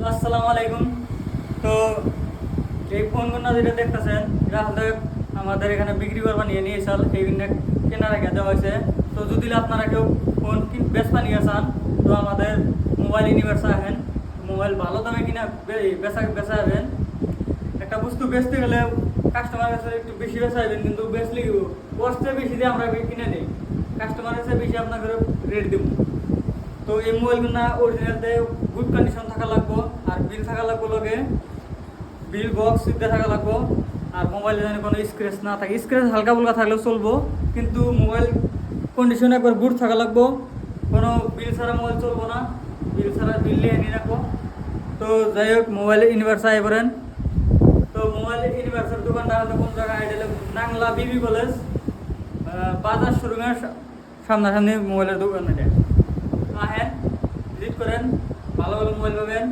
আসসালামু আলাইকুম। তো এই ফোনগুলো যেটা দেখতেছেন এটা হয়তো আমাদের এখানে বিক্রি করবা নিয়ে নিয়ে চাল এইখানে কেনার আগে দেওয়া হয়েছে। তো যদি আপনারা কেউ ফোন বেচবা নিয়ে চান তো আমাদের মোবাইল ইউনিভার্সে আহেন, মোবাইল ভালো দামে কিনা বেচা যাবেন। একটা বস্তু বেচতে গেলে কাস্টমার কাছে একটু বেশি বেচা যাবেন, কিন্তু বেচলে কষ্টে বেশি দিয়ে আমরা কিনে নিই, কাস্টমার কাছে বেশি আপনাকে রেট দেবো। তো এই মোবাইলগুলো অরিজিনালতে গুড কন্ডিশন থাকা লাগবো, আর বিল থাকা লাগবো, লগে বিল বক্স সিদ্ধা থাকা লাগবো। আর মোবাইলে যেন কোনো স্ক্র্যাচ না থাকে, স্ক্র্যাচ হালকা ফুলকা থাকলেও চলবো, কিন্তু মোবাইল কন্ডিশন একবার গুড থাকা লাগবো। কোনো বিল ছাড়া মোবাইল চলবো না, বিল ছাড়া বিল নিয়ে নিয়ে রাখবো। তো যাই হোক, মোবাইল ইউনিভার্স আই করেন। তো মোবাইল ইউনিভার্সের দোকানটা হয়তো কোন জায়গায় আইডেলে নাংলা বিবি কলেজ বাজার শোরুমের সামনাসামনি মোবাইলের দোকান এটা। আহেন, ভিজিট করেন, ভালো ভালো মোবাইল পাবেন।